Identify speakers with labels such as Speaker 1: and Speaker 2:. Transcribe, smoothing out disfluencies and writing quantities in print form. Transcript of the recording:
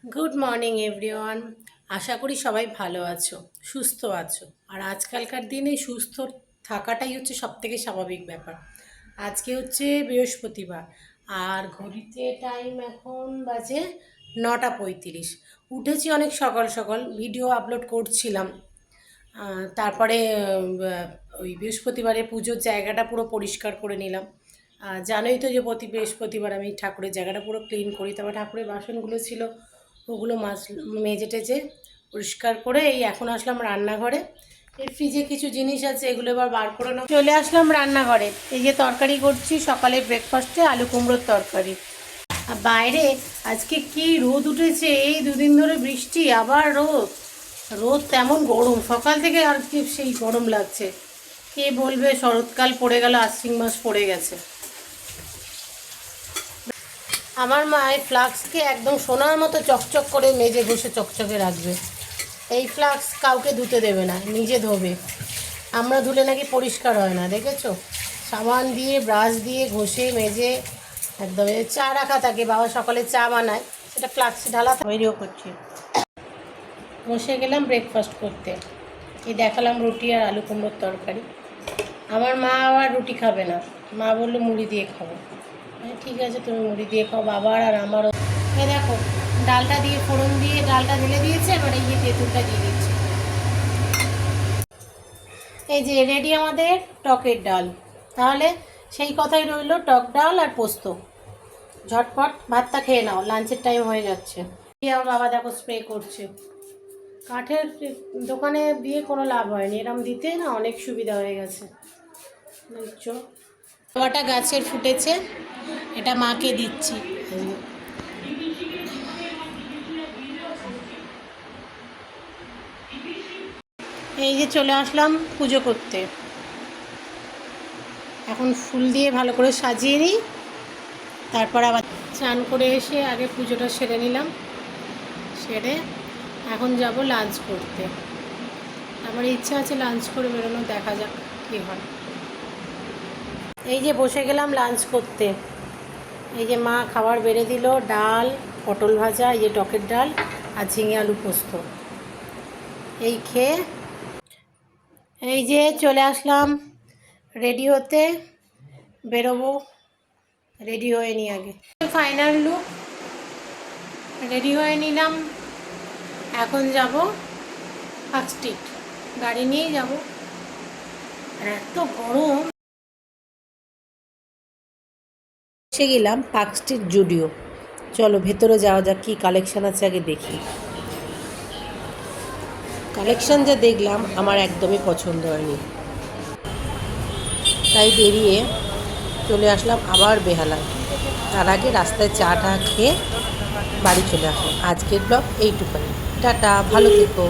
Speaker 1: Good morning everyone. আশা করি সবাই ভালো আছো, সুস্থ আছো। আর আজকালকার দিনে সুস্থ থাকাটাই হচ্ছে সবথেকে স্বাভাবিক ব্যাপার। আজকে হচ্ছে বৃহস্পতিবার, আর ঘড়িতে টাইম এখন বাজে 9:35। উঠেছি অনেক সকাল সকাল, ভিডিও আপলোড করছিলাম। তারপরে ওই বৃহস্পতিবারে পুজোর জায়গাটা পুরো পরিষ্কার করে নিলাম। জানোই তো যে প্রতি বৃহস্পতিবার আমি ঠাকুরের জায়গাটা পুরো ক্লিন করি। তারপর ঠাকুরের বাসনগুলো ছিল, ওগুলো মেজে টেজে পরিষ্কার করে এই এখন আসলাম রান্নাঘরে। এই ফ্রিজে কিছু জিনিস আছে, এগুলো এবার বার করে নেব। চলে আসলাম রান্নাঘরে। এই যে তরকারি করছি, সকালে ব্রেকফাস্টে আলু কুমড়োর তরকারি। আর বাইরে আজকে কি রোদ উঠেছে! এই দুদিন ধরে বৃষ্টি, আবার রোদ। রোদ তেমন গরম, সকাল থেকে আর কি সেই গরম লাগছে। কে বলবে শরৎকাল পড়ে গেল, আশ্বিন মাস পড়ে গেছে। আমার মা এই ফ্লাক্সকে একদম সোনার মতো চকচক করে মেজে ঘষে চকচকে রাখবে। এই ফ্লাক্স কাউকে ধুতে দেবে না, নিজে ধোবে। আমরা ধুলে নাকি পরিষ্কার হয় না, দেখেছো? সাবান দিয়ে ব্রাশ দিয়ে ঘষে মেজে একদম। চা রাখা থাকে, বাবা সকালে চা বানায়, সেটা ফ্লাক্সে ঢালা তৈরিও করছি। বসে গেলাম ব্রেকফাস্ট করতে। এই দেখালাম রুটি আর আলু কুমড়োর তরকারি। আমার মা আবার রুটি খাবে না, মা বললো মুড়ি দিয়ে খাবো। ঠিক আছে, তুমি মুড়ি দিয়ে খাও, বাবার আর আমারও। এই দেখো, ডালটা দিয়ে ফোড়ন দিয়ে ডালটা ঢেলে দিয়েছে, এবার এই যে তেঁতুলটা দিয়ে দিচ্ছে। এই যে রেডি আমাদের টকের ডাল। তাহলে সেই কথাই রইল, টক ডাল আর পোস্ত। ঝটপট ভাতটা খেয়ে নাও, লাঞ্চের টাইম হয়ে যাচ্ছে। আমার বাবা দেখো স্প্রে করছে। কাঠের দোকানে দিয়ে কোনো লাভ হয়নি, এরম দিতে না অনেক সুবিধা হয়ে গেছে, বুঝছো? খাওয়াটা গাছের ফুটেছে, এটা মাকে দিচ্ছি। এই যে চলে আসলাম পুজো করতে। এখন ফুল দিয়ে ভালো করে সাজিয়ে নিই, তারপর আবার স্নান করে এসে আগে পুজোটা সেরে নিলাম। সেরে এখন যাব লাঞ্চ করতে। আমার ইচ্ছা আছে লাঞ্চ করে বেরোনো, দেখা যাক কী হয়। এই যে বসে গেলাম লাঞ্চ করতে। এই যে মা খাবার বেড়ে দিল, ডাল, পটল ভাজা, এই যে টকের ডাল আর ঝিঙে আলু পোস্ত। এই খেয়ে এই যে চলে আসলাম রেডি হতে, বেরোবো। রেডি হয়ে নি আগে, ফাইনাল লুক। রেডি হয়ে নিলাম, এখন যাব পার্ক স্ট্রিট, গাড়ি নিয়েই যাব। আর এত গরম। এসে গেলাম পার্ক স্ট্রিট জুডিও। চলো ভেতরে যাওয়া যাক, কী কালেকশান আছে আগে দেখি। কালেকশান যা দেখলাম আমার একদমই পছন্দ হয়নি, তাই বেরিয়ে চলে আসলাম আবার বেহালায়। তার আগে রাস্তায় চা টা খেয়ে বাড়ি চলে আসলাম। আজকের ব্লগ এইটুখানি। টাটা, ভালো থেকো।